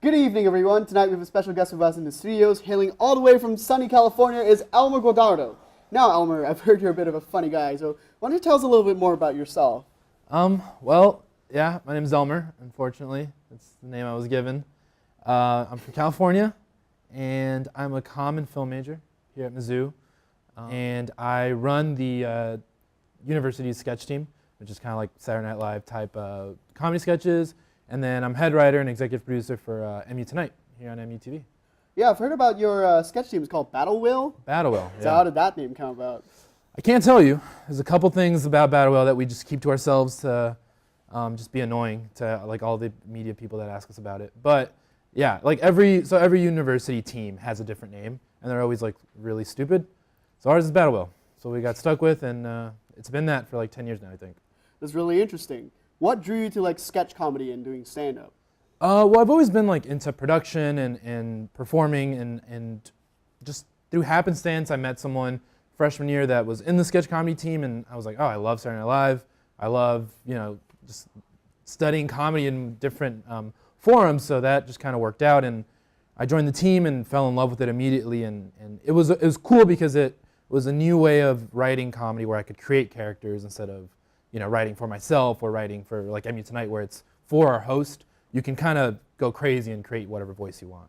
Good evening, everyone. Tonight we have a special guest with us in the studios. Hailing all the way from sunny California is Elmer Guardado. Now, Elmer, I've heard you're a bit of a funny guy, so why don't you tell us a little bit more about yourself? Yeah, my name's Elmer, unfortunately. That's the name I was given. I'm from California, and I'm a common film major here at Mizzou. And I run the university's sketch team, which is kind of like Saturday Night Live type comedy sketches. And then I'm head writer and executive producer for MU Tonight here on MUTV. Yeah, I've heard about your sketch team. It's called Battlewhale? Battlewhale, yeah. So how did that name come about? I can't tell you. There's a couple things about Battlewhale that we just keep to ourselves to just be annoying to like all the media people that ask us about it. But yeah, like every university team has a different name, and they're always like really stupid. So ours is Battlewhale. So we got stuck with, and it's been that for like 10 years now, I think. That's really interesting. What drew you to like sketch comedy and doing stand-up? Well, I've always been like into production and performing, and just through happenstance, I met someone freshman year that was in the sketch comedy team, and I was like, oh, I love Saturday Night Live. I love, just studying comedy in different forums, so that just kind of worked out, and I joined the team and fell in love with it immediately, and it was cool because it was a new way of writing comedy where I could create characters instead of writing for myself or writing for like MU Tonight where it's for our host. You can kind of go crazy and create whatever voice you want.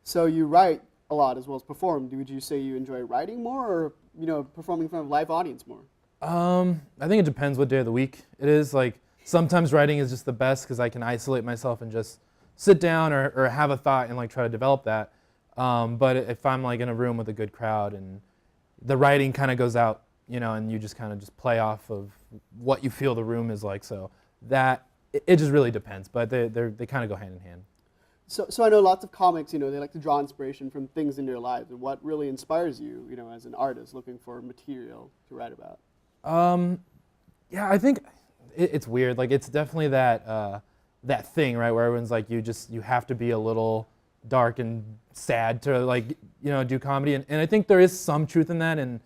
So you write a lot as well as perform. Would you say you enjoy writing more or performing in front of a live audience more? I think it depends what day of the week it is. Like sometimes writing is just the best because I can isolate myself and just sit down or have a thought and like try to develop that. But if I'm like in a room with a good crowd and the writing kind of goes out, and you just kind of just play off of what you feel the room is like. So that it just really depends, but they kind of go hand in hand. So I know lots of comics, they like to draw inspiration from things in their lives. And what really inspires you, as an artist looking for material to write about? Yeah, I think it's weird. Like it's definitely that thing, right, where everyone's like, you have to be a little dark and sad to like do comedy, and I think there is some truth in that, and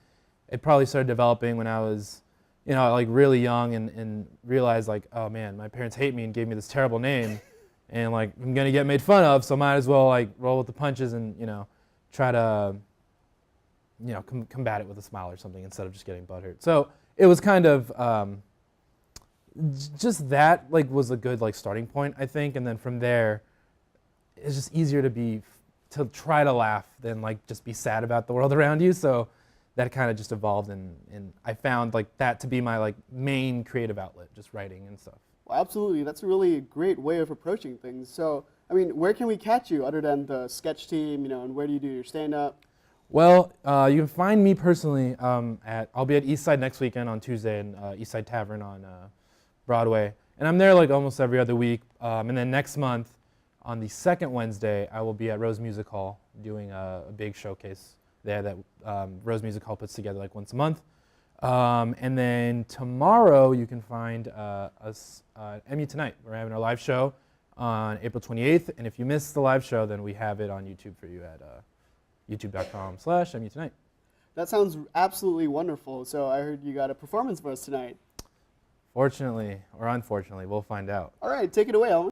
it probably started developing when I was like really young and realized like, oh man, my parents hate me and gave me this terrible name, and like I'm gonna get made fun of, so might as well like roll with the punches and try to combat it with a smile or something instead of just getting butthurt. So it was kind of just that like was a good like starting point, I think, and then from there it's just easier to try to laugh than like just be sad about the world around you. So that kind of just evolved, and I found like that to be my like main creative outlet, just writing and stuff. Well, absolutely. That's a really great way of approaching things. So, I mean, where can we catch you other than the sketch team, and where do you do your stand-up? Well, you can find me personally I'll be at Eastside next weekend on Tuesday in Eastside Tavern on Broadway, and I'm there like almost every other week. And then next month, on the second Wednesday, I will be at Rose Music Hall doing a big showcase there that Rose Music Hall puts together like once a month. And then tomorrow you can find us at MU Tonight. We're having our live show on April 28th, and if you missed the live show, then we have it on YouTube for you at youtube.com/MU Tonight. That sounds absolutely wonderful. So I heard you got a performance for us tonight. Fortunately or unfortunately, we'll find out. All right, take it away, Elmer.